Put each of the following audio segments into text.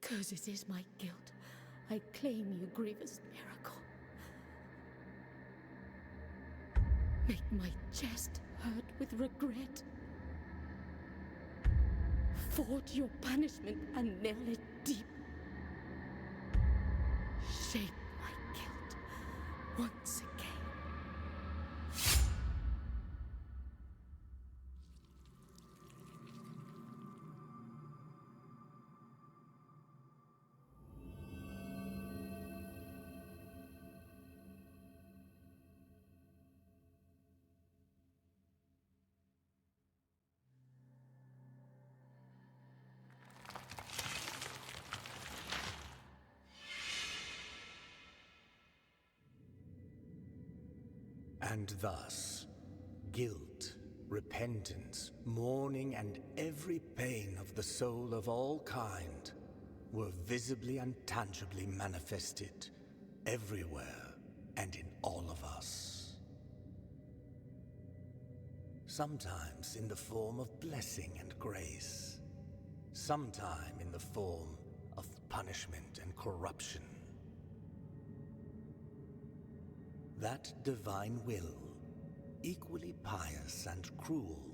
because it is my guilt, I claim you, grievous miracle. Make my chest hurt with regret. Forge your punishment and nail it deep. Shape my guilt once again. And thus, guilt, repentance, mourning, and every pain of the soul of all kind were visibly and tangibly manifested everywhere and in all of us. Sometimes in the form of blessing and grace, sometime in the form of punishment and corruption. That divine will, equally pious and cruel,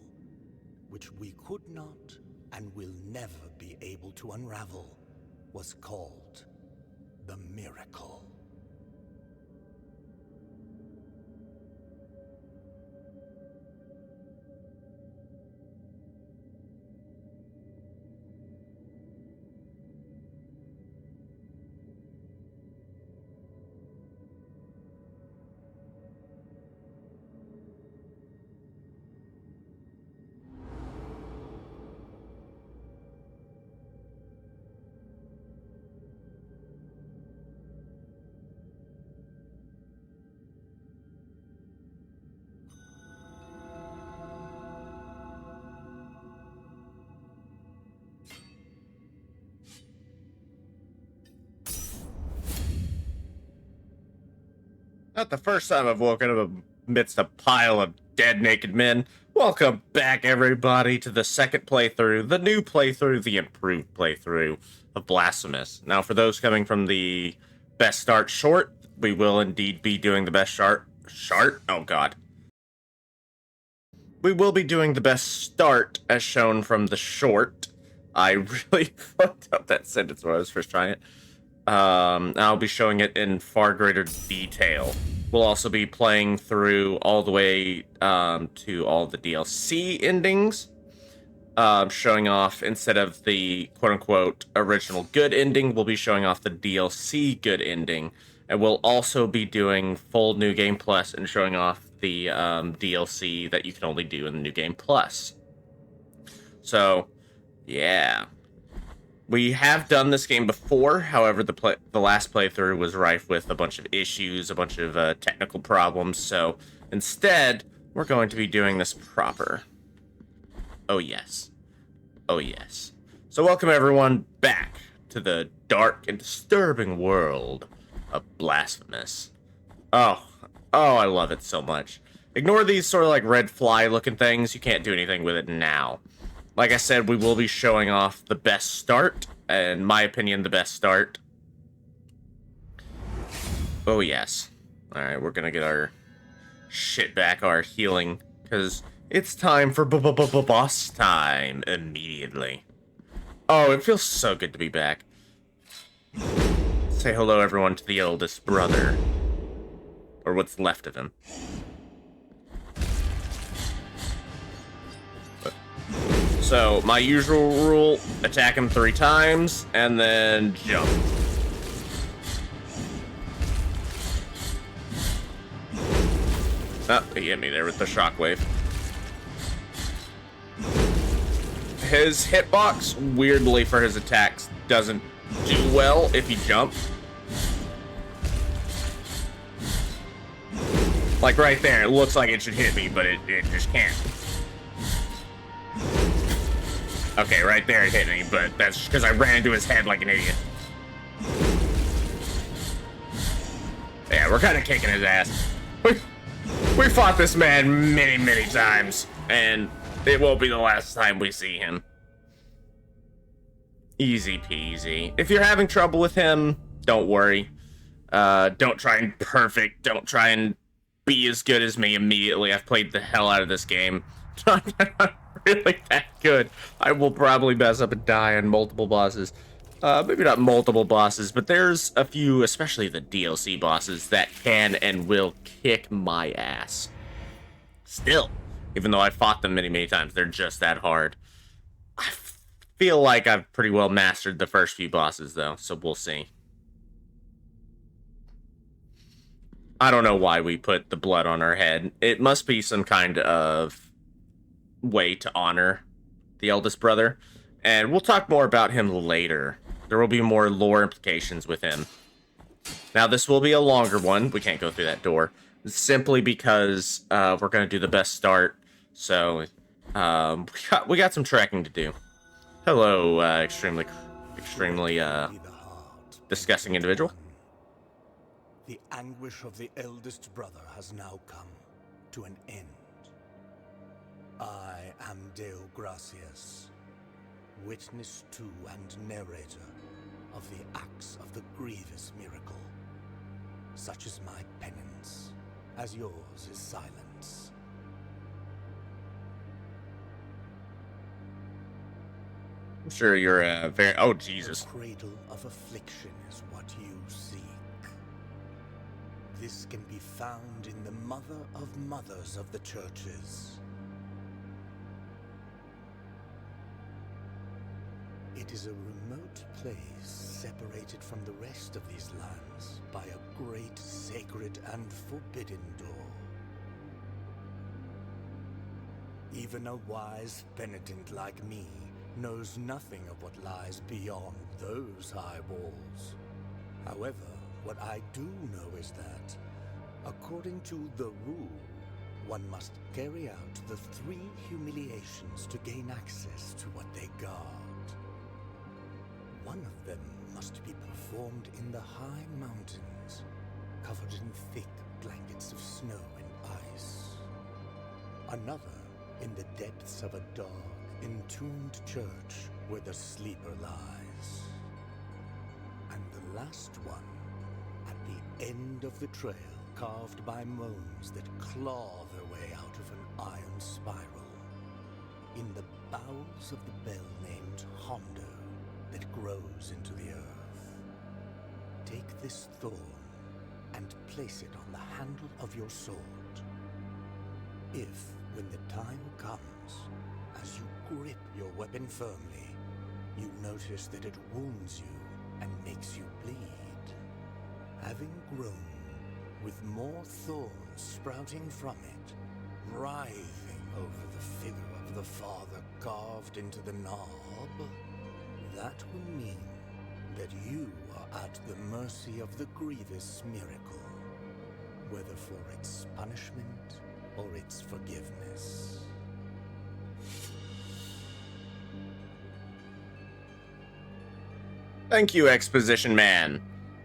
which we could not and will never be able to unravel, was called the miracle. Not the first time I've woken up amidst a pile of dead naked men. Welcome back, everybody, to the second playthrough, the new playthrough, the improved playthrough of Blasphemous. Now, for those coming from the Best Start short, we will indeed be doing the best start. Oh, God. We will be doing the best start as shown from the short. I really fucked up that sentence when I was first trying it. I'll be showing it in far greater detail. We'll also be playing through all the way to all the DLC endings, showing off, instead of the quote-unquote original good ending, we'll be showing off the DLC good ending, and we'll also be doing full New Game Plus and showing off the DLC that you can only do in the New Game Plus. So, yeah. We have done this game before, however, the last playthrough was rife with a bunch of issues, a bunch of technical problems, so instead, we're going to be doing this proper. Oh yes. Oh yes. So welcome everyone back to the dark and disturbing world of Blasphemous. Oh, I love it so much. Ignore these sort of like red fly looking things, you can't do anything with it now. Like I said, we will be showing off the best start, in my opinion, the best start. Oh, yes. Alright, we're gonna get our shit back, our healing, because it's time for boss time immediately. Oh, it feels so good to be back. Say hello, everyone, to the oldest brother. Or what's left of him. So, my usual rule, attack him 3 times, and then jump. Oh, he hit me there with the shockwave. His hitbox, weirdly for his attacks, doesn't do well if you jump. Like right there, it looks like it should hit me, but it just can't. Okay, right there it hit me, but that's because I ran into his head like an idiot. Yeah, we're kind of kicking his ass. We fought this man many, many times, and it won't be the last time we see him. Easy peasy. If you're having trouble with him, don't worry. Don't try and don't try and be as good as me immediately. I've played the hell out of this game. I'm not really that good. I will probably mess up and die on multiple bosses. Maybe not multiple bosses, but there's a few, especially the DLC bosses, that can and will kick my ass. Still, even though I fought them many, many times, they're just that hard. I feel like I've pretty well mastered the first few bosses, though, so we'll see. I don't know why we put the blood on our head. It must be some kind of way to honor the eldest brother, and we'll talk more about him later. There will be more lore implications with him. Now, this will be a longer one. We can't go through that door, simply because we're going to do the best start, so we got some tracking to do. Hello, extremely disgusting individual. The anguish of the eldest brother has now come to an end. I am Deo Gracias, witness to and narrator of the acts of the grievous miracle. Such is my penance, as yours is silence. I'm sure you're a very... Oh, Jesus. The cradle of affliction is what you seek. This can be found in the mother of mothers of the churches. It is a remote place separated from the rest of these lands by a great sacred and forbidden door. Even a wise penitent like me knows nothing of what lies beyond those high walls. However, what I do know is that, according to the rule, one must carry out the 3 humiliations to gain access to what they guard. One of them must be performed in the high mountains, covered in thick blankets of snow and ice. Another in the depths of a dark, entombed church where the sleeper lies. And the last one at the end of the trail, carved by moans that claw their way out of an iron spiral, in the bowels of the bell named Hondo that grows into the earth. Take this thorn and place it on the handle of your sword. If, when the time comes, as you grip your weapon firmly, you notice that it wounds you and makes you bleed, having grown, with more thorns sprouting from it, writhing over the figure of the father carved into the knob, that will mean that you are at the mercy of the grievous miracle, whether for its punishment or its forgiveness. Thank you, Exposition Man.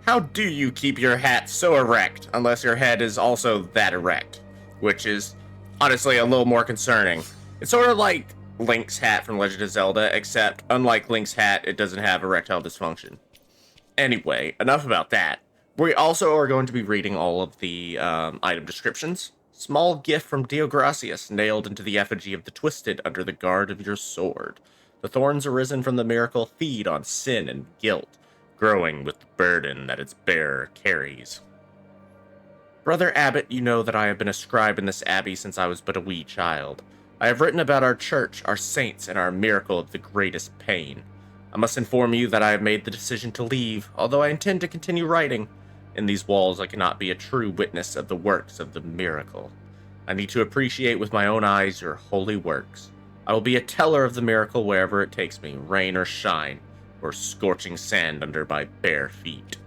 How do you keep your hat so erect, unless your head is also that erect? Which is, honestly, a little more concerning. It's sort of like Link's hat from Legend of Zelda, except, unlike Link's hat, it doesn't have erectile dysfunction. Anyway, enough about that. We also are going to be reading all of the item descriptions. Small gift from Deo Gracias, nailed into the effigy of the twisted under the guard of your sword. The thorns arisen from the miracle feed on sin and guilt, growing with the burden that its bearer carries. Brother Abbot, you know that I have been a scribe in this abbey since I was but a wee child. I have written about our church, our saints, and our miracle of the greatest pain. I must inform you that I have made the decision to leave, although I intend to continue writing. In these walls I cannot be a true witness of the works of the miracle. I need to appreciate with my own eyes your holy works. I will be a teller of the miracle wherever it takes me, rain or shine, or scorching sand under my bare feet.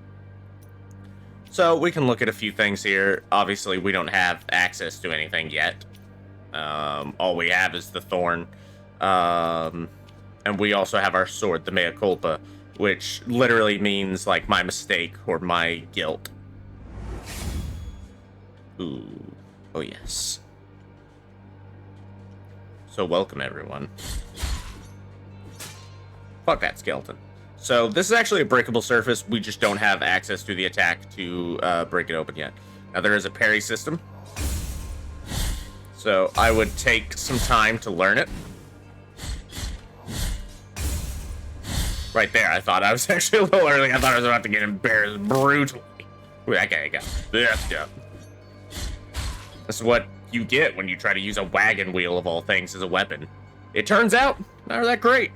So we can look at a few things here. Obviously, we don't have access to anything yet. All we have is the thorn. And we also have our sword, the mea culpa, which literally means, like, my mistake or my guilt. Ooh. Oh, yes. So welcome, everyone. Fuck that skeleton. So this is actually a breakable surface. We just don't have access to the attack to break it open yet. Now there is a parry system. So I would take some time to learn it. Right there, I thought I was actually a little early. I thought I was about to get embarrassed brutally. Okay, I got this. Yeah. This is what you get when you try to use a wagon wheel of all things as a weapon. It turns out, not that great.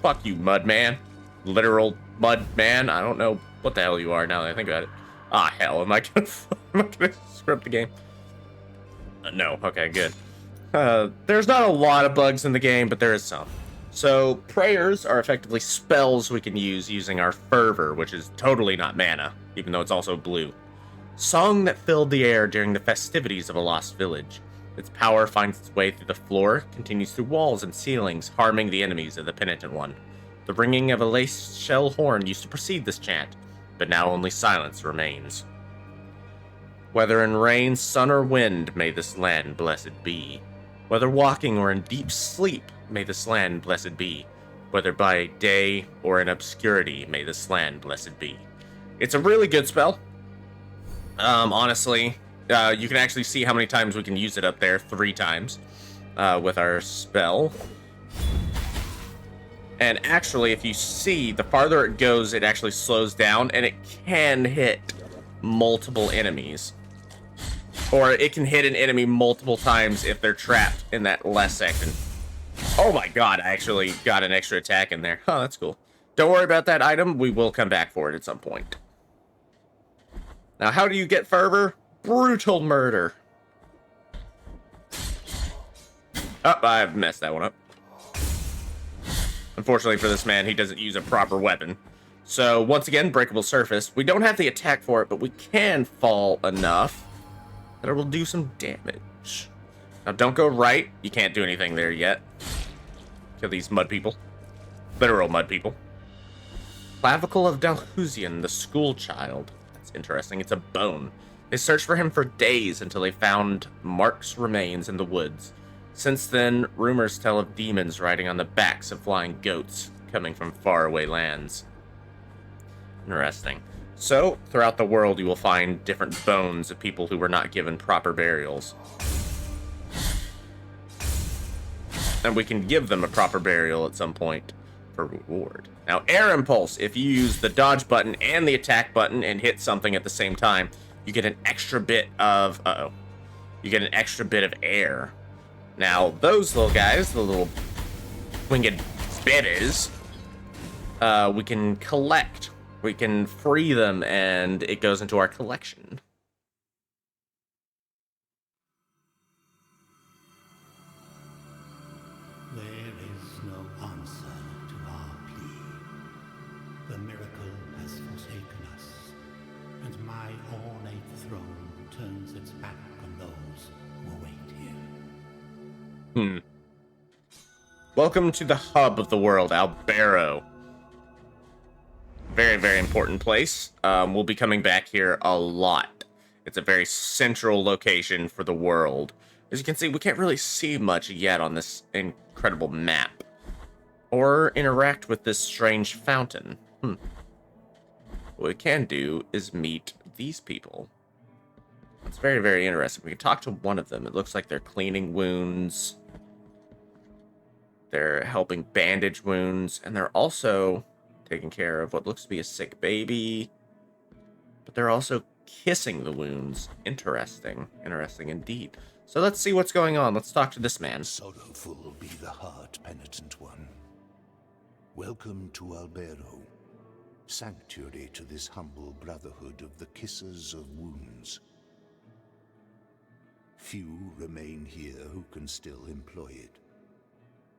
Fuck you, mud man. Literal mud man. I don't know what the hell you are now that I think about it. Ah, hell, am I gonna screw up the game? No, okay, good. There's not a lot of bugs in the game, but there is some. So, prayers are effectively spells we can use using our fervor, which is totally not mana, even though it's also blue. Song that filled the air during the festivities of a lost village. Its power finds its way through the floor, continues through walls and ceilings, harming the enemies of the penitent one. The ringing of a lace shell horn used to precede this chant, but now only silence remains. Whether in rain, sun, or wind, may this land blessed be. Whether walking or in deep sleep, may this land blessed be. Whether by day or in obscurity, may this land blessed be. It's a really good spell. Honestly, you can actually see how many times we can use it up there. 3 times with our spell. And actually, if you see, the farther it goes, it actually slows down, and it can hit multiple enemies. Or it can hit an enemy multiple times if they're trapped in that last section. Oh my god, I actually got an extra attack in there. Oh, that's cool. Don't worry about that item. We will come back for it at some point. Now, how do you get fervor? Brutal murder. Oh, I've messed that one up. Unfortunately for this man, he doesn't use a proper weapon. So, once again, breakable surface. We don't have the attack for it, but we can fall enough that it will do some damage. Now, don't go right. You can't do anything there yet. Kill these mud people. Literal mud people. Clavicle of Dalhusian, the school child. That's interesting. It's a bone. They searched for him for days until they found Mark's remains in the woods. Since then, rumors tell of demons riding on the backs of flying goats coming from faraway lands. Interesting. So, throughout the world, you will find different bones of people who were not given proper burials. And we can give them a proper burial at some point for reward. Now, air impulse. If you use the dodge button and the attack button and hit something at the same time, you get an extra bit of... You get an extra bit of air. Now, those little guys, the little winged bitties, we can collect. We can free them, and it goes into our collection. There is no answer to our plea. The miracle has forsaken us, and my ornate throne turns its back on those who await here. Welcome to the hub of the world, albero. Very, very important place. We'll be coming back here a lot. It's a very central location for the world. As you can see, we can't really see much yet on this incredible map. Or interact with this strange fountain. What we can do is meet these people. It's very, very interesting. We can talk to one of them. It looks like they're cleaning wounds. They're helping bandage wounds. And they're also taking care of what looks to be a sick baby. But they're also kissing the wounds. Interesting. Interesting indeed. So let's see what's going on. Let's talk to this man. Sorrowful be the heart, penitent one. Welcome to Albero, sanctuary to this humble brotherhood of the kissers of wounds. Few remain here who can still employ it.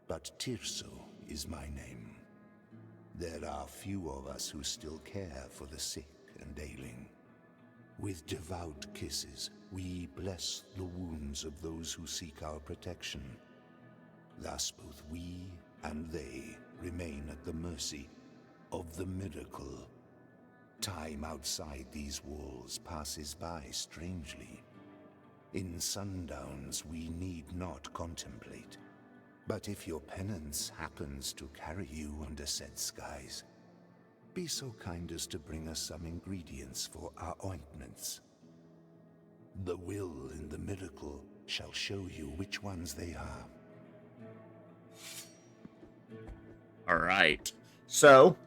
But Tirso is my name. There are few of us who still care for the sick and ailing. With devout kisses, we bless the wounds of those who seek our protection. Thus both we and they remain at the mercy of the miracle. Time outside these walls passes by strangely. In sundowns we need not contemplate. But if your penance happens to carry you under said skies, be so kind as to bring us some ingredients for our ointments. The will in the miracle shall show you which ones they are. All right. So,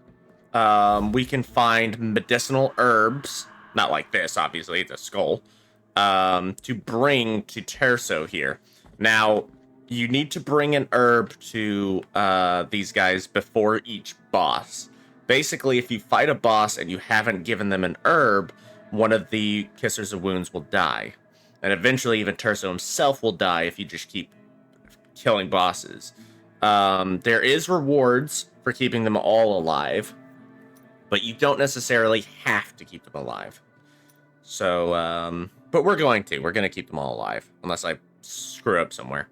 we can find medicinal herbs, not like this, obviously, it's a skull, to bring to Terso here. Now, you need to bring an herb to these guys before each boss. Basically, if you fight a boss and you haven't given them an herb, one of the Kissers of Wounds will die. And eventually, even Terso himself will die if you just keep killing bosses. There is rewards for keeping them all alive, but you don't necessarily have to keep them alive. So, but we're going to keep them all alive, unless I screw up somewhere.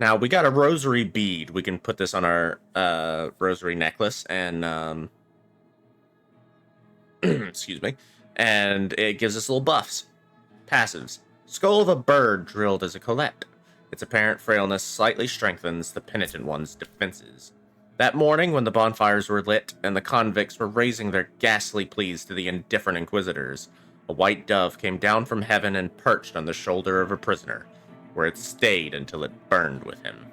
Now, we got a rosary bead. We can put this on our rosary necklace, and excuse me, and it gives us little buffs. Passives. Skull of a bird drilled as a colette. Its apparent frailness slightly strengthens the penitent one's defenses. That morning, when the bonfires were lit and the convicts were raising their ghastly pleas to the indifferent inquisitors, a white dove came down from heaven and perched on the shoulder of a prisoner, where it stayed until it burned with him.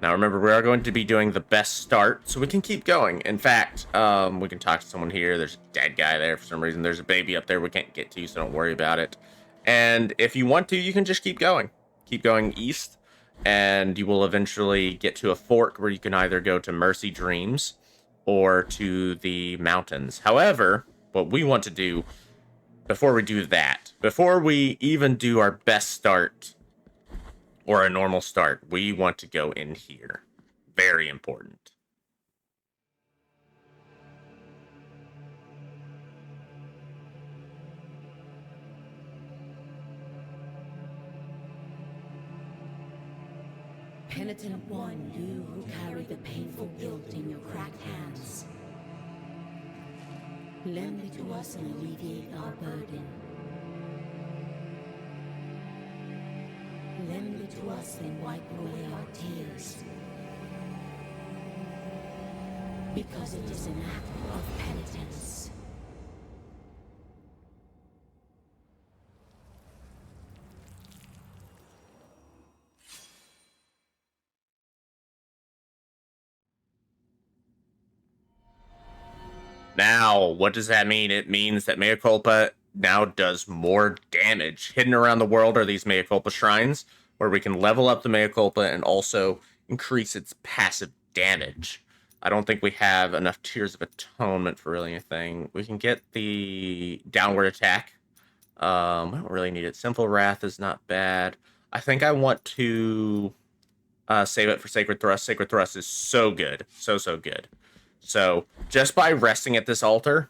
Now remember, we are going to be doing the best start, so we can keep going. In fact, we can talk to someone here. There's a dead guy there for some reason. There's a baby up there we can't get to, so don't worry about it. And if you want to, you can just keep going. Keep going east, and you will eventually get to a fork where you can either go to Mercy Dreams or to the mountains. However, what we want to do before we do that, before we even do our best start or a normal start, we want to go in here. Very important. Penitent one, you who carry the painful guilt in your cracked hands. Lend it to us and alleviate our burden. Lend it to us and wipe away our tears. Because it is an act of penitence. Now, what does that mean? It means that Mea Culpa now does more damage. Hidden around the world are these Mea Culpa shrines, where we can level up the Mea Culpa and also increase its passive damage. I don't think we have enough Tears of Atonement for really anything. We can get the downward attack. We don't really need it. Sinful Wrath is not bad. I think I want to save it for Sacred Thrust. Sacred Thrust is so good. So good. So, just by resting at this altar,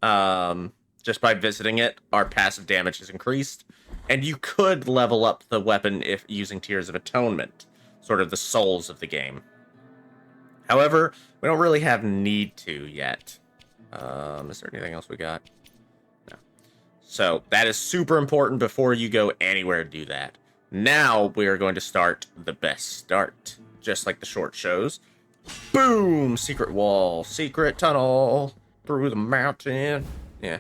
just by visiting it, our passive damage is increased. And you could level up the weapon if using Tears of Atonement, sort of the souls of the game. However, we don't really have need to yet. Is there anything else we got? No. So, that is super important before you go anywhere to do that. Now, we are going to start the best start, just like the short shows. Boom! Secret wall. Secret tunnel. Through the mountain. Yeah.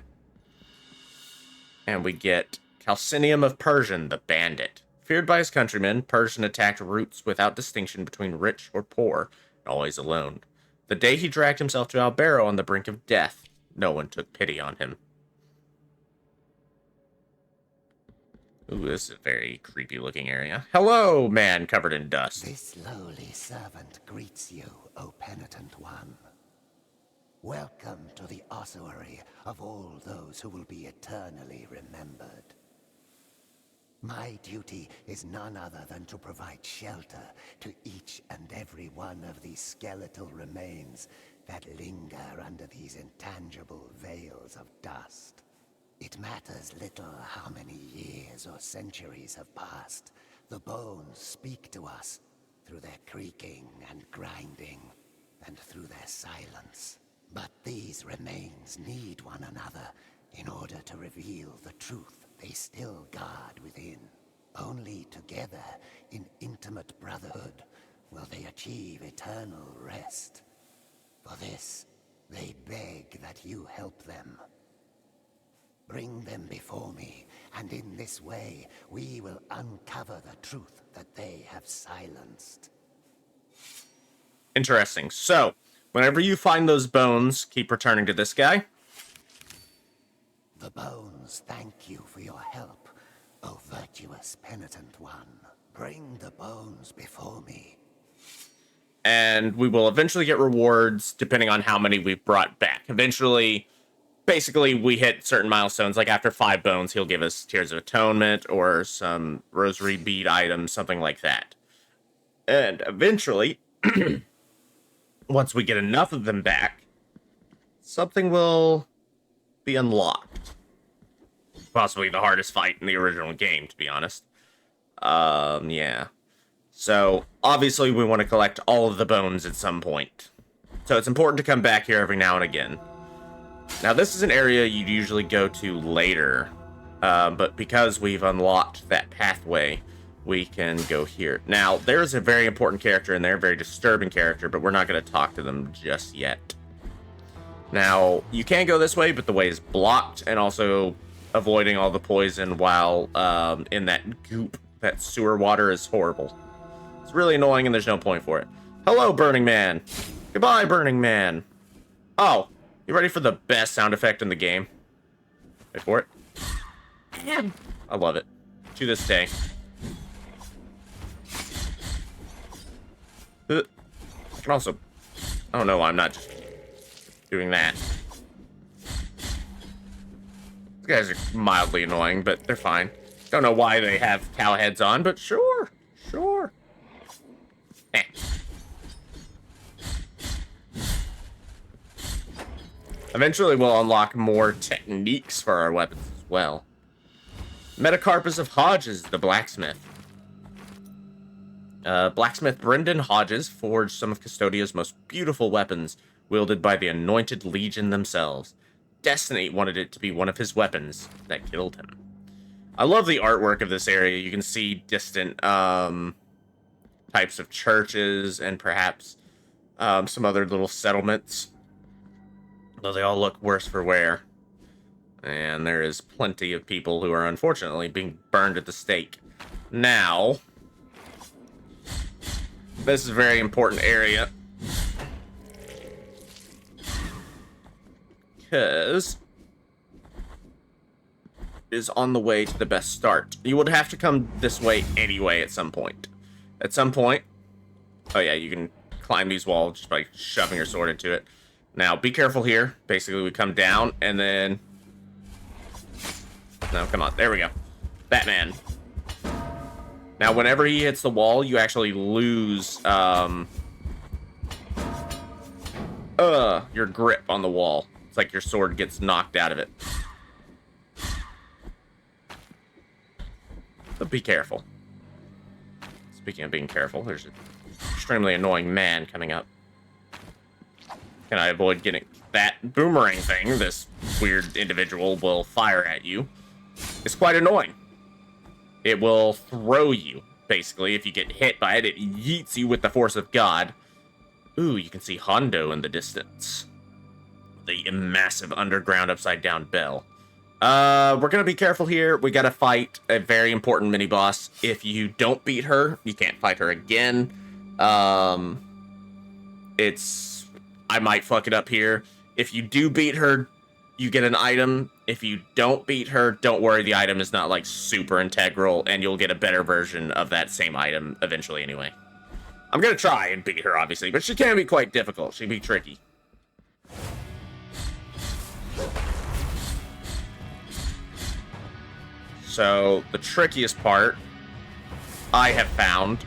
And we get Calcinium of Persian, the bandit. Feared by his countrymen, Persian attacked roots without distinction between rich or poor, and always alone. The day he dragged himself to Albero on the brink of death, no one took pity on him. Ooh, this is a very creepy looking area. Hello, man covered in dust. This lowly servant greets you, O penitent one. Welcome to the ossuary of all those who will be eternally remembered. My duty is none other than to provide shelter to each and every one of these skeletal remains that linger under these intangible veils of dust. It matters little how many years or centuries have passed. The bones speak to us through their creaking and grinding, and through their silence. But these remains need one another in order to reveal the truth they still guard within. Only together, in intimate brotherhood, will they achieve eternal rest. For this, they beg that you help them. Bring them before me, and in this way, we will uncover the truth that they have silenced. Interesting. So, whenever you find those bones, keep returning to this guy. The bones thank you for your help, O virtuous penitent one. Bring the bones before me. And we will eventually get rewards depending on how many we've brought back. Eventually, basically, we hit certain milestones. Like after 5 bones, he'll give us Tears of Atonement or some rosary bead items, something like that. And eventually, once we get enough of them back, something will be unlocked. Possibly the hardest fight in the original game, to be honest. Yeah. So, obviously, we want to collect all of the bones at some point. So it's important to come back here every now and again. Now, this is an area you'd usually go to later, but because we've unlocked that pathway, we can go here. Now, there's a very important character in there, a very disturbing character, but we're not going to talk to them just yet. Now, you can go this way, but the way is blocked, and also avoiding all the poison while in that goop, that sewer water, is horrible. It's really annoying, and there's no point for it. Hello, Burning Man. Goodbye, Burning Man. Oh, you ready for the best sound effect in the game? Wait for it. I love it. To this day. I can also... Oh no, I'm not just doing that. These guys are mildly annoying, but they're fine. Don't know why they have cow heads on, but sure. Sure. Eh. Eventually, we'll unlock more techniques for our weapons as well. Metacarpus of Hodges, the blacksmith. Blacksmith Brendan Hodges forged some of Custodia's most beautiful weapons, wielded by the anointed legion themselves. Destiny wanted it to be one of his weapons that killed him. I love the artwork of this area. You can see distant types of churches and perhaps some other little settlements. Though they all look worse for wear. And there is plenty of people who are unfortunately being burned at the stake. Now, this is a very important area. Because it is on the way to the best start. You would have to come this way anyway at some point. At some point... Oh yeah, you can climb these walls just by shoving your sword into it. Now, be careful here. Basically, we come down, and then... No, come on. There we go. Batman. Now, whenever he hits the wall, you actually lose, your grip on the wall. It's like your sword gets knocked out of it. But be careful. Speaking of being careful, there's an extremely annoying man coming up. Can I avoid getting that boomerang thing? This weird individual will fire at you. It's quite annoying. It will throw you, basically. If you get hit by it, it yeets you with the force of God. Ooh, you can see Hondo in the distance. The massive underground upside-down bell. We're going to be careful here. We got to fight a very important mini-boss. If you don't beat her, you can't fight her again. I might fuck it up here. If you do beat her, you get an item. If you don't beat her, don't worry, the item is not like super integral, and you'll get a better version of that same item eventually anyway. I'm gonna try and beat her, obviously, but she can be quite difficult. She can be tricky. So, the trickiest part I have found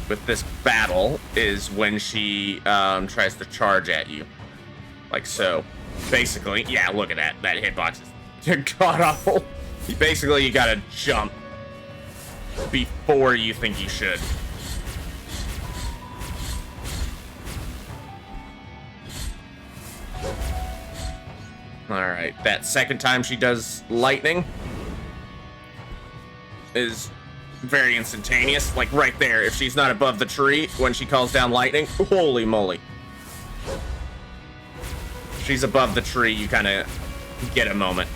with this battle is when she tries to charge at you. Like so. Basically, yeah, look at that. That hitbox is god-awful. Basically, you gotta jump before you think you should. Alright, that second time she does lightning is very instantaneous. Like right there, if she's not above the tree when she calls down lightning, holy moly. If she's above the tree, you kind of get a moment.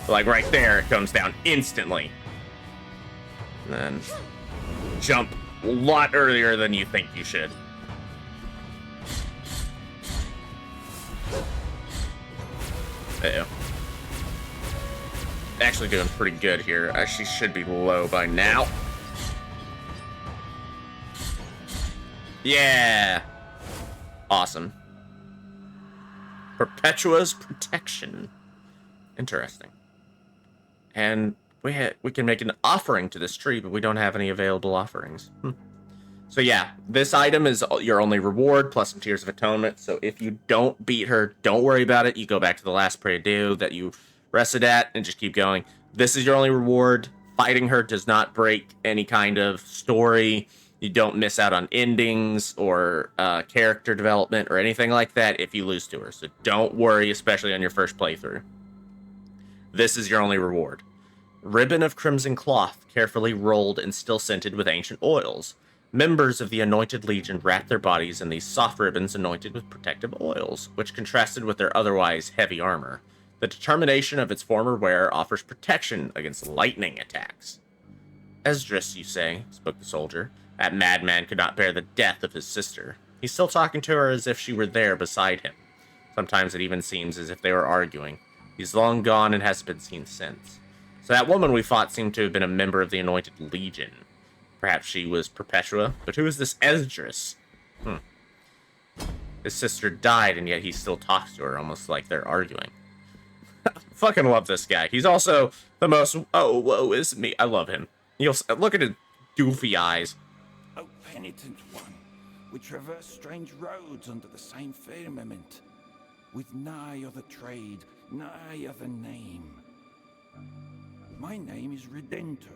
Like right there, it comes down instantly. And then jump a lot earlier than you think you should. Uh-oh. Actually doing pretty good here. She should be low by now. Yeah. Awesome. Perpetua's protection. Interesting. And we can make an offering to this tree, but we don't have any available offerings. So yeah, this item is your only reward, plus some Tears of Atonement. So if you don't beat her, don't worry about it. You go back to the last pray-dieu that you rested at and just keep going. This is your only reward. Fighting her does not break any kind of story. You don't miss out on endings or character development or anything like that if you lose to her. So don't worry, especially on your first playthrough. This is your only reward. Ribbon of crimson cloth, carefully rolled and still scented with ancient oils. Members of the Anointed Legion wrapped their bodies in these soft ribbons anointed with protective oils, which contrasted with their otherwise heavy armor. The determination of its former wearer offers protection against lightning attacks. Esdras, you say, spoke the soldier. That madman could not bear the death of his sister. He's still talking to her as if she were there beside him. Sometimes it even seems as if they were arguing. He's long gone and hasn't been seen since. So that woman we fought seemed to have been a member of the Anointed Legion. Perhaps she was Perpetua, but who is this Esdras? His sister died, and yet he still talks to her, almost like they're arguing. Fucking love this guy. He's also the most, oh, woe is me. I love him. You'll look at his goofy eyes. O penitent one, we traverse strange roads under the same firmament, with nigh other trade, nigh other name. My name is Redento,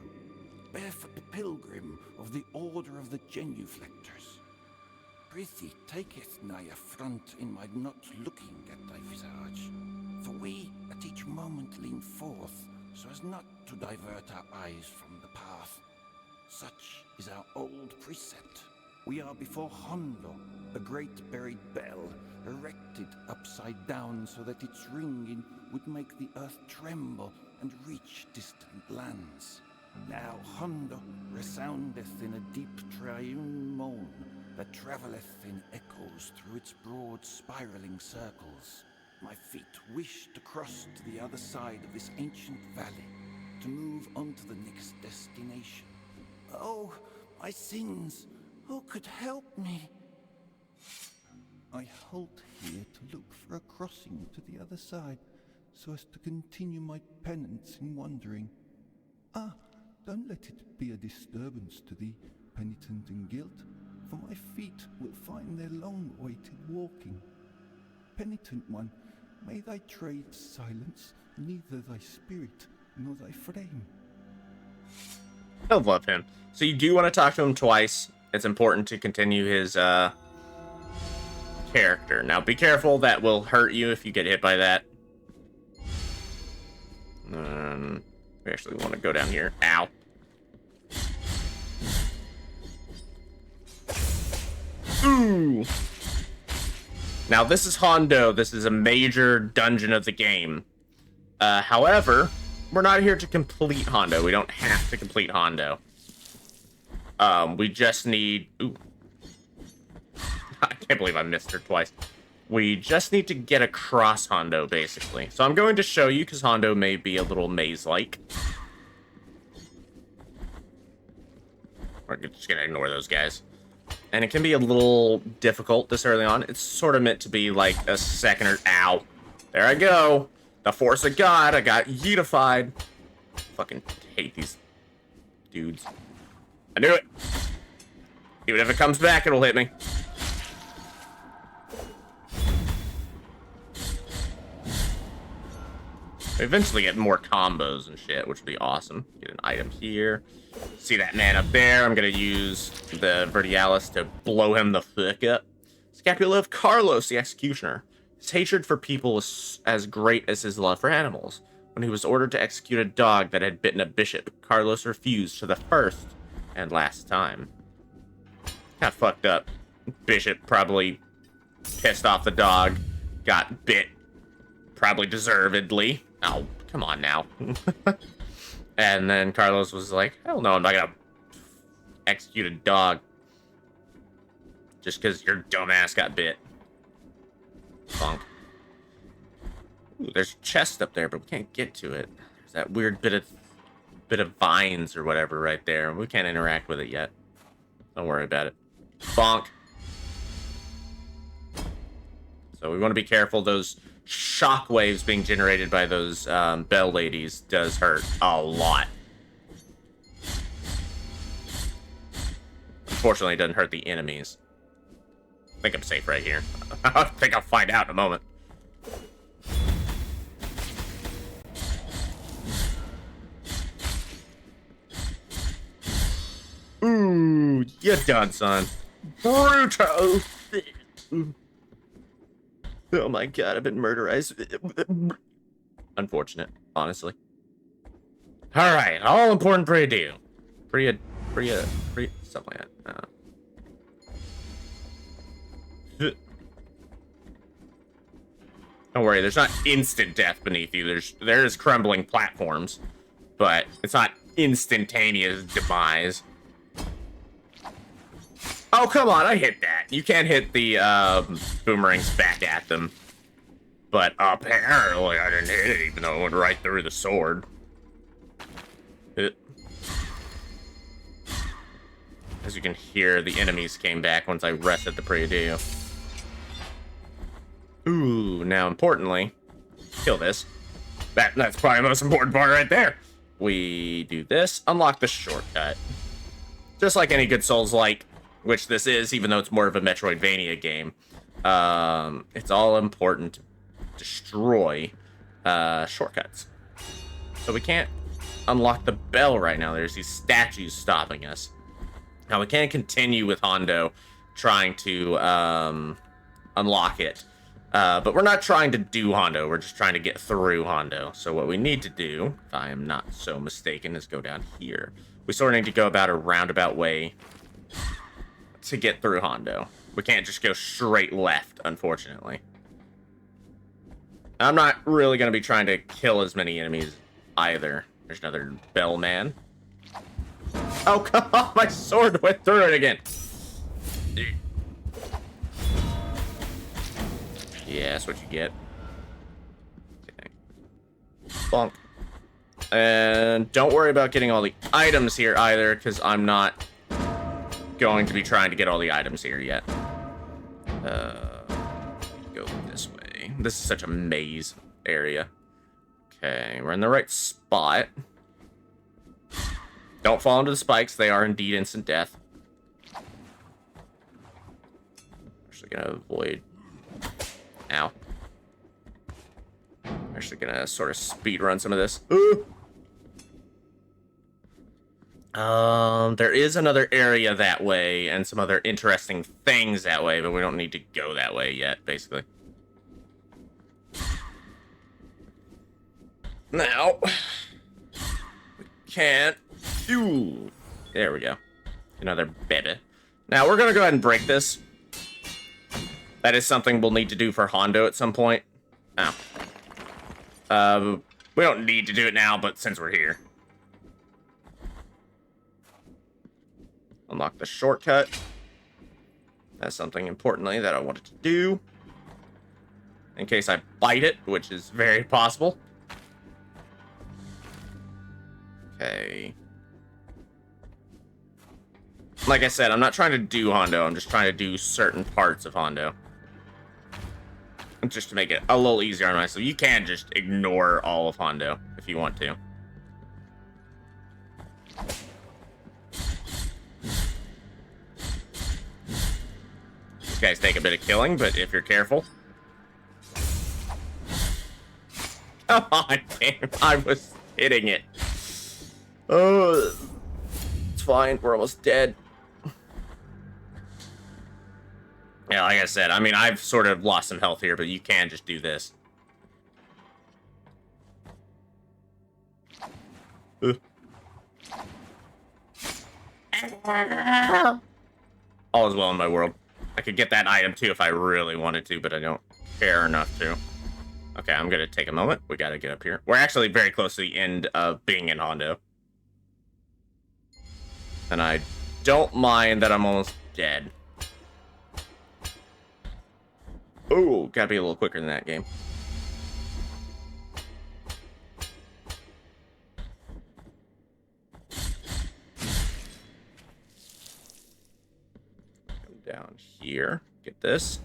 barefoot Pilgrim of the Order of the Genuflectors. Prithee, taketh nigh affront in my not looking at thy visage, for we at each moment lean forth, so as not to divert our eyes from the path. Such is our old precept. We are before Jondo, a great buried bell, erected upside down so that its ringing would make the earth tremble and reach distant lands. Now Jondo resoundeth in a deep triune moan that travelleth in echoes through its broad spiraling circles. My feet wish to cross to the other side of this ancient valley, to move on to the next destination. Oh, my sins! Who could help me? I halt here to look for a crossing to the other side, so as to continue my penance in wandering. Ah, don't let it be a disturbance to thee, penitent in guilt, for my feet will find their long-awaited walking. Penitent one, may thy trade silence neither thy spirit nor thy frame. I love him. So you do want to talk to him twice. It's important to continue his character. Now be careful, that will hurt you if you get hit by that. We actually want to go down here. Ow. Ooh. Now this is Jondo. This is a major dungeon of the game. However, we're not here to complete Jondo. We don't have to complete Jondo. We just need... Ooh. I can't believe I missed her twice. We just need to get across Jondo, basically. So I'm going to show you, because Jondo may be a little maze-like. We're just going to ignore those guys. And it can be a little difficult this early on. It's sort of meant to be like a second or... Ow. There I go. The force of God. I got yeetified. Fucking hate these dudes. I knew it. Even if it comes back, it'll hit me. We eventually get more combos and shit, which would be awesome. Get an item here. See that man up there? I'm gonna use the Vertialis to blow him the fuck up. Scapula of Carlos, the Executioner. His hatred for people was as great as his love for animals. When he was ordered to execute a dog that had bitten a bishop, Carlos refused for the first and last time. Kind of fucked up. Bishop probably pissed off the dog, got bit, probably deservedly. Oh, come on now. And then Carlos was like, hell no, I'm not gonna execute a dog just because your dumbass got bit. Bonk. Ooh, there's a chest up there, but we can't get to it. There's that weird bit of vines or whatever right there. We can't interact with it yet. Don't worry about it. Bonk. So we want to be careful. Those shock waves being generated by those bell ladies does hurt a lot. Unfortunately, it doesn't hurt the enemies. I think I'm safe right here. I think I'll find out in a moment. Ooh, you're done, son. Brutal. Oh my god, I've been murderized. Unfortunate, honestly. Alright, all important Priya, something like that. Don't worry, there's not instant death beneath you. There's crumbling platforms, but it's not instantaneous demise. Oh, come on, I hit that. You can't hit the boomerangs back at them. But apparently I didn't hit it, even though it went right through the sword. As you can hear, the enemies came back once I rested the Priya. Ooh, now importantly, kill this. That's probably the most important part right there. We do this, unlock the shortcut. Just like any good Souls-like, which this is, even though it's more of a Metroidvania game. It's all important to destroy shortcuts. So we can't unlock the bell right now. There's these statues stopping us. Now we can't continue with Hondo trying to unlock it. But we're not trying to do Hondo. We're just trying to get through Hondo. So what we need to do, if I am not so mistaken, is go down here. We sort of need to go about a roundabout way to get through Hondo. We can't just go straight left, unfortunately. I'm not really going to be trying to kill as many enemies either. There's another bell man. Oh, come on, my sword went through it again. Yeah, that's what you get. Okay. Bonk. And don't worry about getting all the items here either, because I'm not going to be trying to get all the items here yet. Go this way. This is such a maze area. Okay, we're in the right spot. Don't fall into the spikes. They are indeed instant death. Actually gonna avoid... Ow. Actually gonna sort of speed run some of this. Ooh. There is another area that way and some other interesting things that way, but we don't need to go that way yet, basically. Now, we can't. Ooh, there we go. Another baby. Now, we're gonna go ahead and break this. That is something we'll need to do for Hondo at some point. Oh. We don't need to do it now, but since we're here. Unlock the shortcut. That's something importantly that I wanted to do. In case I bite it, which is very possible. Okay. Like I said, I'm not trying to do Hondo. I'm just trying to do certain parts of Hondo. Just to make it a little easier on myself. You can just ignore all of Hondo if you want to. These guys take a bit of killing, but if you're careful. Come on, damn. I was hitting it. Oh, it's fine. We're almost dead. Yeah, like I said, I mean, I've sort of lost some health here, but you can just do this. All is well in my world. I could get that item too if I really wanted to, but I don't care enough to. Okay, I'm gonna take a moment. We gotta get up here. We're actually very close to the end of being in Hondo. And I don't mind that I'm almost dead. Oh, gotta be a little quicker than that game. Come down here. Get this.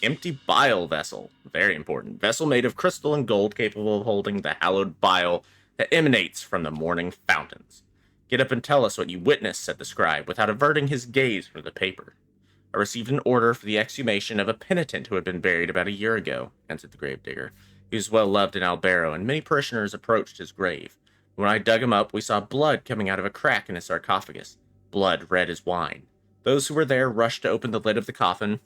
Empty bile vessel. Very important. Vessel made of crystal and gold capable of holding the hallowed bile that emanates from the morning fountains. Get up and tell us what you witnessed, said the scribe, without averting his gaze from the paper. I received an order for the exhumation of a penitent who had been buried about a year ago, answered the gravedigger. He was well loved in Albero, and many parishioners approached his grave. When I dug him up, we saw blood coming out of a crack in his sarcophagus. Blood red as wine. Those who were there rushed to open the lid of the coffin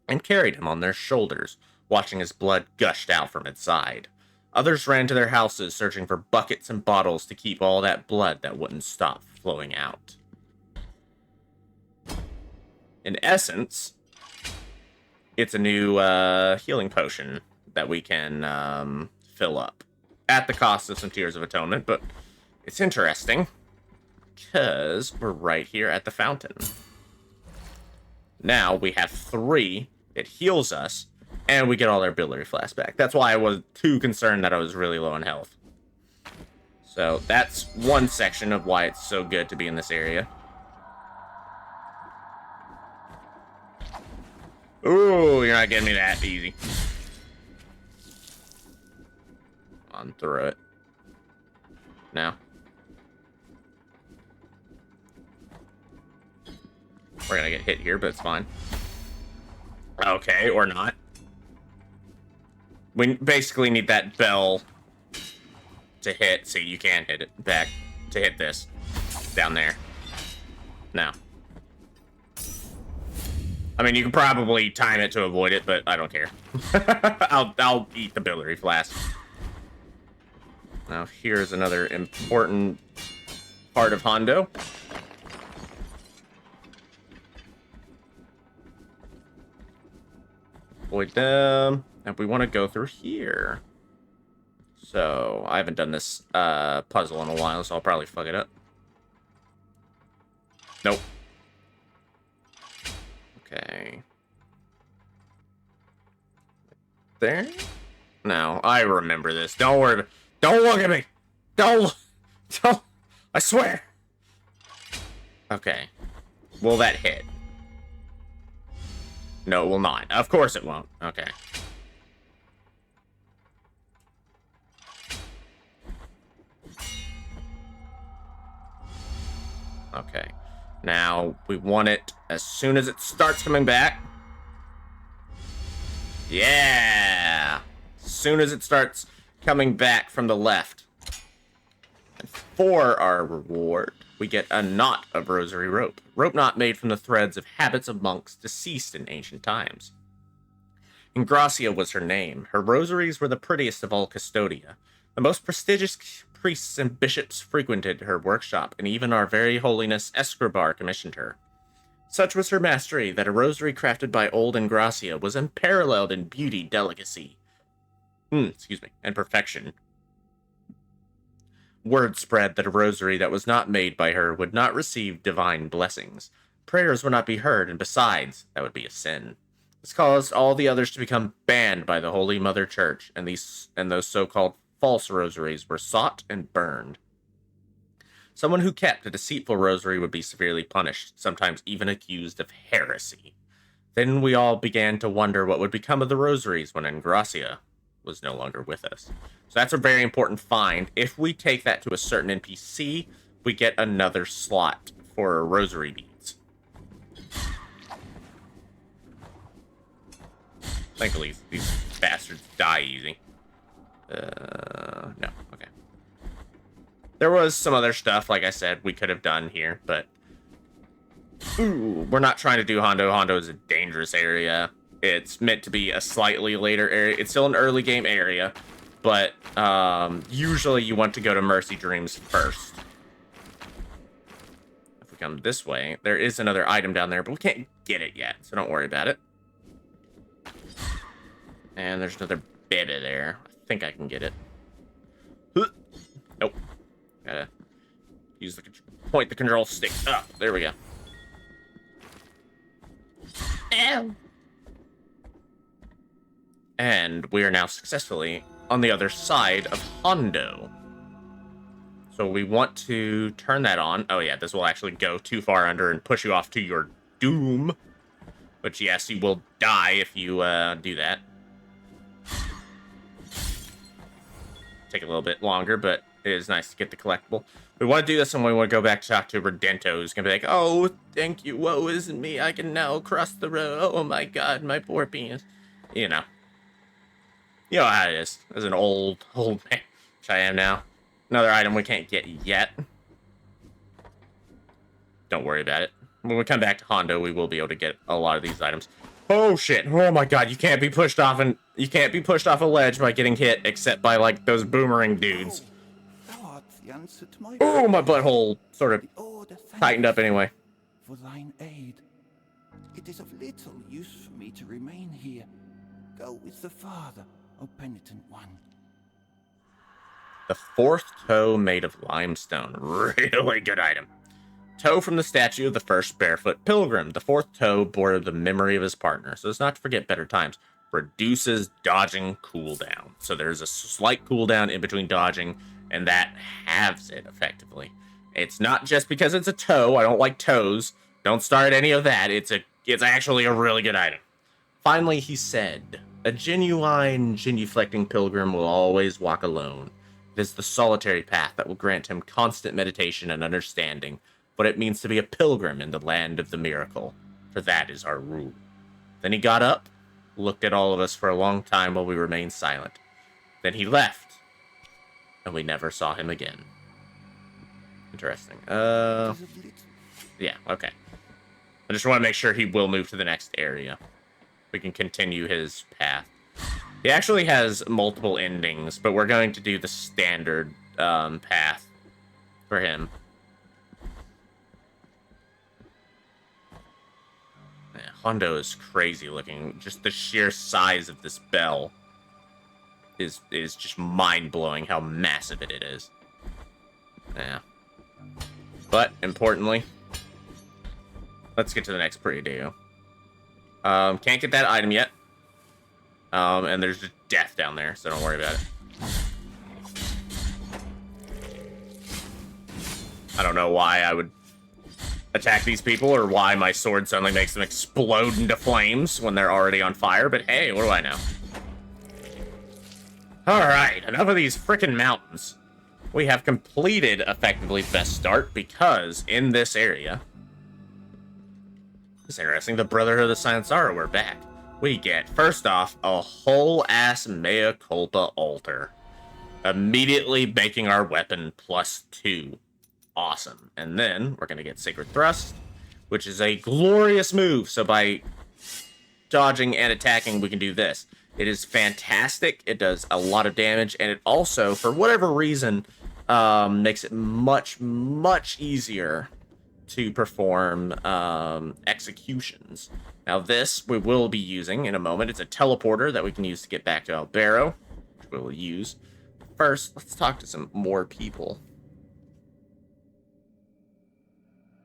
and carried him on their shoulders, watching as blood gushed out from its side. Others ran to their houses, searching for buckets and bottles to keep all that blood that wouldn't stop flowing out. In essence, it's a new healing potion that we can fill up at the cost of some Tears of Atonement, but it's interesting because we're right here at the fountain. Now we have 3. It heals us, and we get all our biliary flasks back. That's why I was too concerned that I was really low in health. So that's one section of why it's so good to be in this area. Ooh, you're not getting me that easy. On through it. Now. We're gonna get hit here, but it's fine. Okay, or not. We basically need that bell to hit. See, you can hit it back to hit this down there. Now. I mean, you can probably time it to avoid it, but I don't care. I'll eat the biliary flask. Now, here's another important part of Hondo. Avoid them. And we want to go through here. So, I haven't done this puzzle in a while, so I'll probably fuck it up. Nope. Okay. There? No, I remember this. Don't worry. Don't look at me. Don't. I swear. Okay. Will that hit? No, it will not. Of course it won't. Okay. Okay. Now, we want it as soon as it starts coming back. Yeah! As soon as it starts coming back from the left. And for our reward, we get a knot of rosary rope. Rope knot made from the threads of habits of monks deceased in ancient times. Ingracia was her name. Her rosaries were the prettiest of all Custodia. The most prestigious priests and bishops frequented her workshop, and even our very holiness Escribar commissioned her. Such was her mastery that a rosary crafted by old Ingracia was unparalleled in beauty, delicacy, and perfection. Word spread that a rosary that was not made by her would not receive divine blessings. Prayers would not be heard, and besides, that would be a sin. This caused all the others to become banned by the Holy Mother Church, and those so-called false rosaries were sought and burned. Someone who kept a deceitful rosary would be severely punished, sometimes even accused of heresy. Then we all began to wonder what would become of the rosaries when Ingracia was no longer with us. So that's a very important find. If we take that to a certain NPC, we get another slot for rosary beads. Thankfully, these bastards die easy. No, okay. There was some other stuff, like I said, we could have done here, but we're not trying to do Hondo. Hondo is a dangerous area. It's meant to be a slightly later area. It's still an early game area, but usually you want to go to Mercy Dreams first. come this way. There is another item down there, but we can't get it yet, so don't worry about it. And there's another baby there. I think I can get it. Nope. Gotta use the point the control stick up. There we go. Ow. And we are now successfully on the other side of Hondo. So we want to turn that on. Oh yeah, this will actually go too far under and push you off to your doom. But yes, you will die if you do that. Take a little bit longer, but it is nice to get the collectible. We want to do this and we want to go back to talk to Redento, who's going to be like, oh, thank you, woe isn't me. I can now cross the road. Oh my god, my poor penis. You know. You know how it is. As an old man, which I am now. Another item we can't get yet. Don't worry about it. When we come back to Hondo, we will be able to get a lot of these items. Oh shit! Oh my god! You can't be pushed off, and you can't be pushed off a ledge by getting hit, except by like those boomerang dudes. Oh, my butthole sort of tightened up anyway. For thine aid, it is of little use for me to remain here. Go with the Father, O penitent one. The fourth toe made of limestone. Really good item. Toe from the statue of the first barefoot pilgrim. The fourth toe bore the memory of his partner, so as not to forget better times. Reduces dodging cooldown. So there's a slight cooldown in between dodging, and that halves it effectively. It's not just because it's a toe. I don't like toes. Don't start any of that. It's actually a really good item. Finally, he said, a genuine, genuflecting pilgrim will always walk alone. It is the solitary path that will grant him constant meditation and understanding, what it means to be a pilgrim in the land of the miracle, for that is our rule. Then he got up, looked at all of us for a long time while we remained silent. Then he left, and we never saw him again. Interesting. Yeah, okay. I just want to make sure he will move to the next area. We can continue his path. He actually has multiple endings, but we're going to do the standard path for him. Yeah, Hondo is crazy looking. Just the sheer size of this bell is just mind-blowing how massive it is. Yeah. But, importantly, let's get to the next pre-do. Can't get that item yet. And there's just death down there, so don't worry about it. I don't know why I would attack these people or why my sword suddenly makes them explode into flames when they're already on fire, but hey, what do I know? Alright, enough of these frickin' mountains. We have completed, effectively, best start, because in this area... It's interesting, the Brotherhood of the Silent Sorrow, we're back. We get, first off, a whole-ass mea culpa altar. Immediately making our weapon +2. Awesome. And then, we're going to get Sacred Thrust, which is a glorious move. So by dodging and attacking, we can do this. It is fantastic. It does a lot of damage, and it also, for whatever reason, makes it much, much easier to perform executions. Now this we will be using in a moment. It's a teleporter that we can use to get back to Albero, which we will use. First, let's talk to some more people.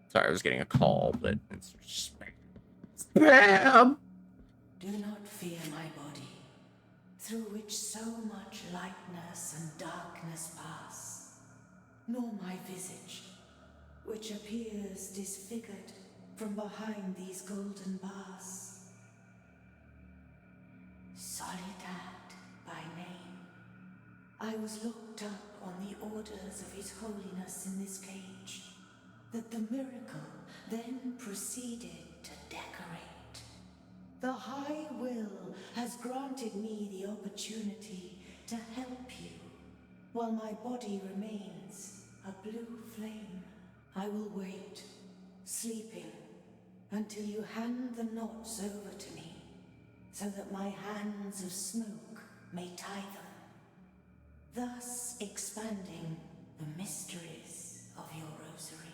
Sorry, I was getting a call, but it's spam. Do not fear my body, through which so much lightness and darkness pass, nor my visage, which appears disfigured from behind these golden bars. Soledad by name, I was looked up on the orders of His Holiness in this cage, that the miracle then proceeded to decorate. The High Will has granted me the opportunity to help you, while my body remains a blue flame. I will wait, sleeping, until you hand the knots over to me, so that my hands of smoke may tie them, thus expanding the mysteries of your rosary.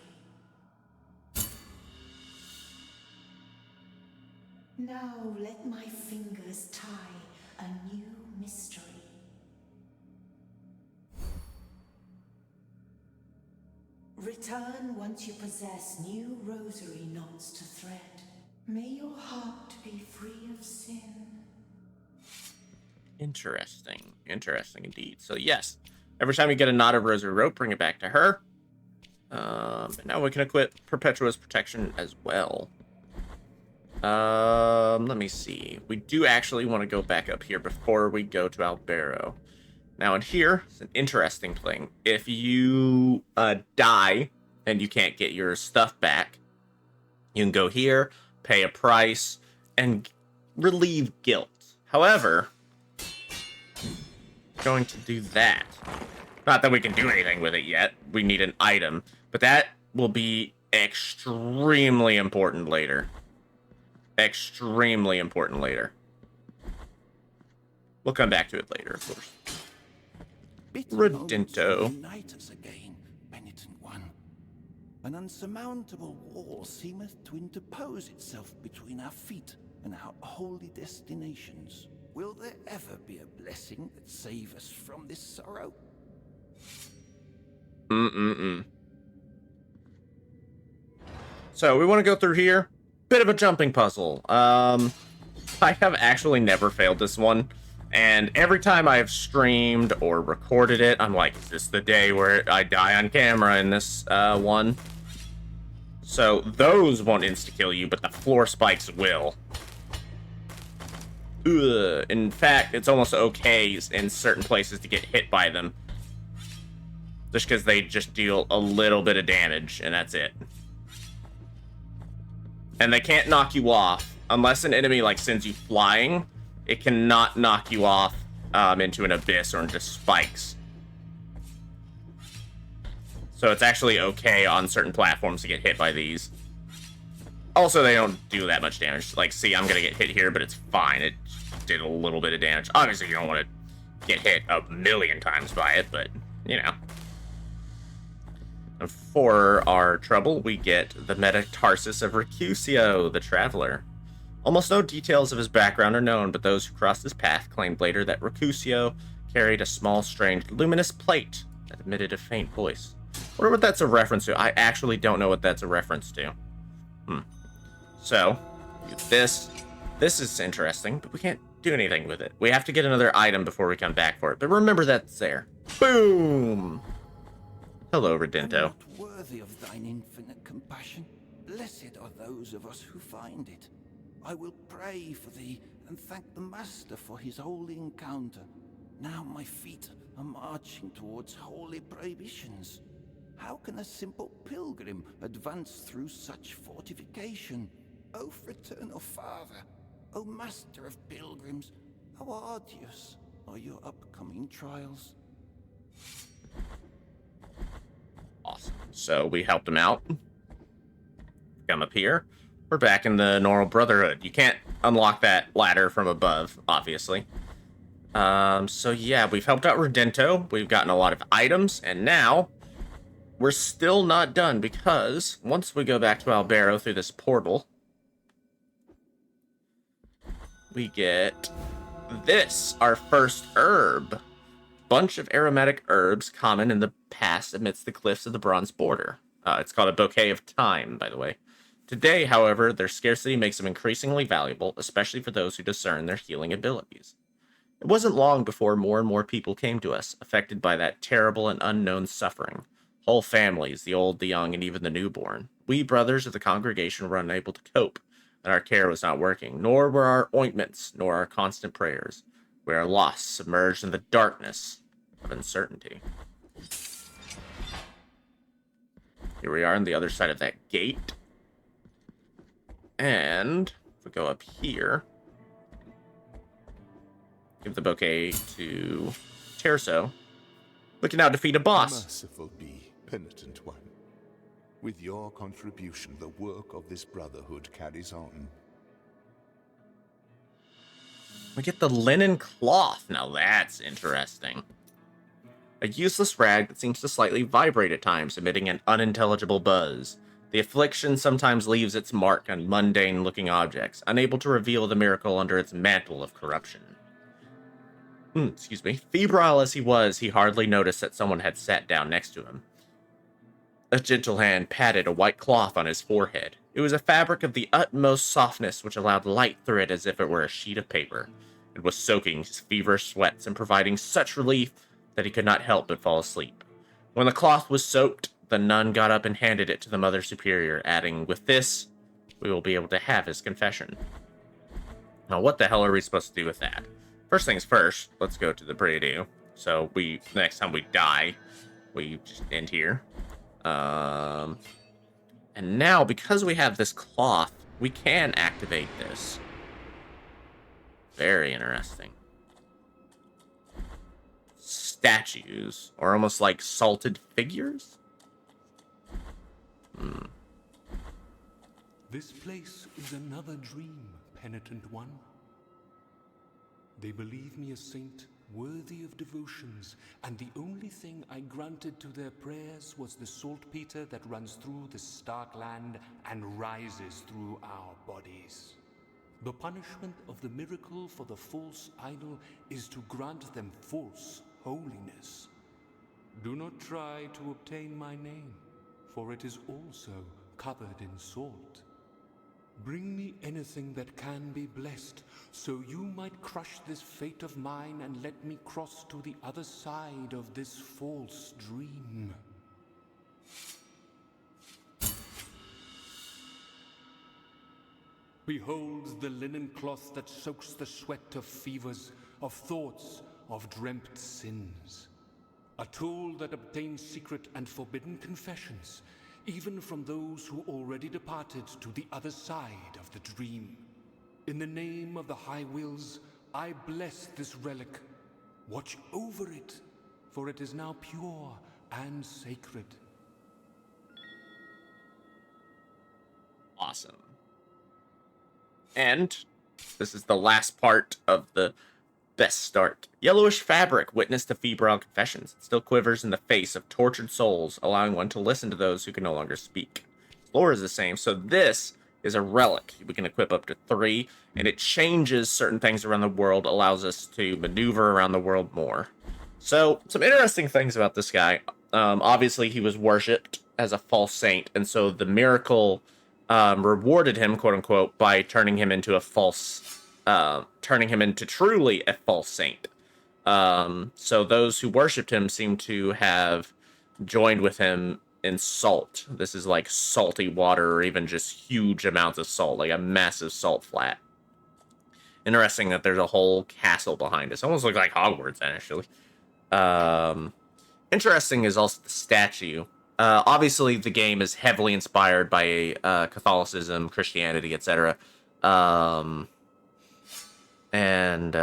Now let my fingers tie a new mystery. Return once you possess new rosary knots to thread. May your heart be free of sin. Interesting. Interesting indeed. So yes, every time you get a knot of rosary rope, bring it back to her. And now we can equip Perpetua's protection as well. Let me see. We do actually want to go back up here before we go to Albero. Now in here, it's an interesting thing. If you die and you can't get your stuff back, you can go here, pay a price, and relieve guilt. However, going to do that. Not that we can do anything with it yet. We need an item, but that will be extremely important later. Extremely important later. We'll come back to it later, of course. Redento. Unite us again, penitent one. An unsurmountable wall seemeth to interpose itself between our feet and our holy destinations. Will there ever be a blessing that save us from this sorrow? So we want to go through here. Bit of a jumping puzzle. I have actually never failed this one. And every time I've streamed or recorded it, I'm like, is this the day where I die on camera in this one? So those won't insta-kill you, but the floor spikes will. Ugh. In fact, it's almost okay in certain places to get hit by them. Just because they just deal a little bit of damage, and that's it. And they can't knock you off. Unless an enemy like sends you flying, it cannot knock you off into an abyss or into spikes. So it's actually okay on certain platforms to get hit by these. Also, they don't do that much damage. Like, see, I'm gonna get hit here, but it's fine. It did a little bit of damage. Obviously, you don't want to get hit a million times by it, but, you know. And for our trouble, we get the metatarsus of Recusio, the Traveler. Almost no details of his background are known, but those who crossed his path claimed later that Recusio carried a small, strange, luminous plate that emitted a faint voice. Wonder what that's a reference to. I actually don't know what that's a reference to. So, this is interesting, but we can't do anything with it. We have to get another item before we come back for it, but remember that's there. Boom! Hello, Redento. Not worthy of thine infinite compassion. Blessed are those of us who find it. I will pray for thee and thank the Master for his holy encounter. Now my feet are marching towards holy prohibitions. How can a simple pilgrim advance through such fortification? O fraternal father, O master of pilgrims, how arduous are your upcoming trials? Awesome. So we helped him out. Come up here. We're back in the normal Brotherhood. You can't unlock that ladder from above, obviously. So yeah, we've helped out Redento. We've gotten a lot of items, and now we're still not done because once we go back to Albero through this portal, we get this, our first herb. Bunch of aromatic herbs common in the past amidst the cliffs of the Bronze Border. It's called a bouquet of thyme, by the way. Today, however, their scarcity makes them increasingly valuable, especially for those who discern their healing abilities. It wasn't long before more and more people came to us, affected by that terrible and unknown suffering. Whole families, the old, the young, and even the newborn. We brothers of the congregation were unable to cope, and our care was not working, nor were our ointments, nor our constant prayers. We are lost, submerged in the darkness of uncertainty. Here we are on the other side of that gate. And if we go up here, give the bouquet to Terso. We can now defeat a boss. Merciful be, penitent one. With your contribution, the work of this brotherhood carries on. We get the linen cloth. Now that's interesting. A useless rag that seems to slightly vibrate at times, emitting an unintelligible buzz. The affliction sometimes leaves its mark on mundane-looking objects, unable to reveal the miracle under its mantle of corruption. Excuse me. Febrile as he was, he hardly noticed that someone had sat down next to him. A gentle hand patted a white cloth on his forehead. It was a fabric of the utmost softness which allowed light through it as if it were a sheet of paper. It was soaking his feverish sweats and providing such relief that he could not help but fall asleep. When the cloth was soaked, the nun got up and handed it to the Mother Superior, adding, "With this, we will be able to have his confession." Now, what the hell are we supposed to do with that? First things first, let's go to the preview. So next time we die, we just end here. And now, because we have this cloth, we can activate this. Very interesting. Statues, or almost like salted figures? This place is another dream, penitent one. They believe me a saint worthy of devotions, and the only thing I granted to their prayers was the saltpeter that runs through the stark land and rises through our bodies. The punishment of the miracle for the false idol is to grant them false holiness. Do not try to obtain my name, for it is also covered in salt. Bring me anything that can be blessed, so you might crush this fate of mine and let me cross to the other side of this false dream. Behold the linen cloth that soaks the sweat of fevers, of thoughts, of dreamt sins. A tool that obtains secret and forbidden confessions, even from those who already departed to the other side of the dream. In the name of the High Wills, I bless this relic. Watch over it, for it is now pure and sacred. Awesome. And this is the last part of the best start. Yellowish fabric witnessed the febrile confessions. It still quivers in the face of tortured souls, allowing one to listen to those who can no longer speak. Lore is the same, so this is a relic. We can equip up to 3, and it changes certain things around the world, allows us to maneuver around the world more. So, some interesting things about this guy. Obviously, he was worshipped as a false saint, and so the miracle rewarded him, quote unquote, by turning him into truly a false saint. So those who worshipped him seem to have joined with him in salt. This is like salty water, or even just huge amounts of salt, like a massive salt flat. Interesting that there's a whole castle behind us. Almost looks like Hogwarts, actually. Interesting is also the statue. Obviously, the game is heavily inspired by Catholicism, Christianity, etc. And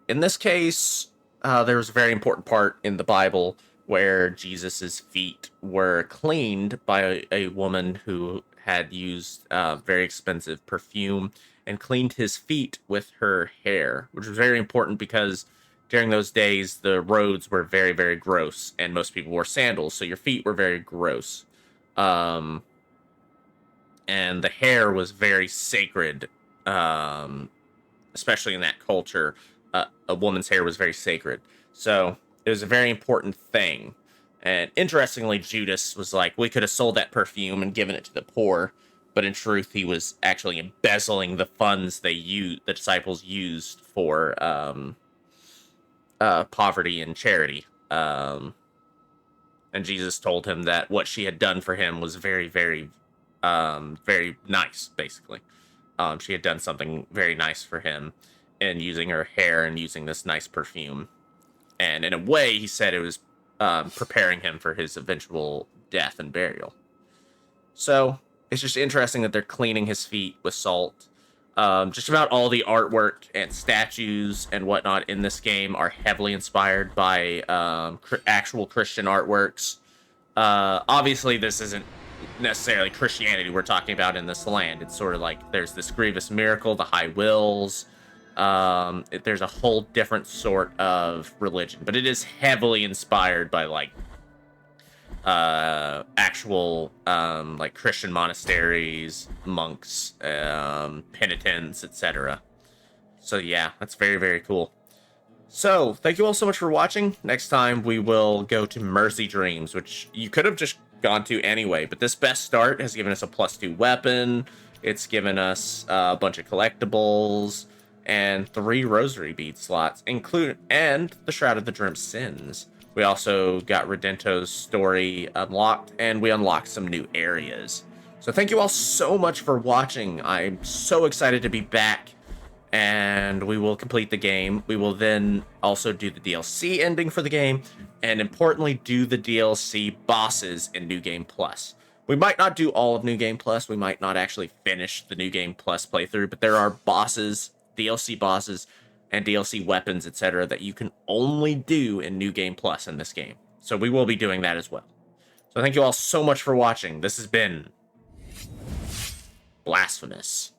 in this case, there was a very important part in the Bible where Jesus's feet were cleaned by a woman who had used very expensive perfume and cleaned his feet with her hair, which was very important because during those days, the roads were very, very gross, and most people wore sandals, so your feet were very gross. And the hair was very sacred, especially in that culture. A woman's hair was very sacred. So it was a very important thing. And interestingly, Judas was like, we could have sold that perfume and given it to the poor, but in truth, he was actually embezzling the funds the disciples used for poverty and charity. And Jesus told him that what she had done for him was very, very, very nice, basically. She had done something very nice for him in using her hair and using this nice perfume. And in a way, he said it was preparing him for his eventual death and burial. So it's just interesting that they're cleaning his feet with salt. Just about all the artwork and statues and whatnot in this game are heavily inspired by actual Christian artworks. Obviously, this isn't necessarily Christianity we're talking about in this land. It's sort of like there's this grievous miracle, the High Wills. There's a whole different sort of religion, but it is heavily inspired by like actual like Christian monasteries, monks, penitents, etc. So yeah, that's very, very cool. So thank you all so much for watching. Next time we will go to Mercy Dreams, which you could have just gone to anyway, but this best start has given us a +2 weapon. It's given us a bunch of collectibles and 3 rosary bead slots, and the Shroud of the Dreamt Sins. We also got Redento's story unlocked, and we unlocked some new areas. So thank you all so much for watching. I'm so excited to be back, and we will complete the game. We will then also do the DLC ending for the game, and importantly, do the DLC bosses in New Game Plus. We might not do all of New Game Plus. We might not actually finish the New Game Plus playthrough, but there are bosses, DLC bosses, and DLC weapons, etc. that you can only do in New Game Plus in this game. So we will be doing that as well. So thank you all so much for watching. This has been Blasphemous.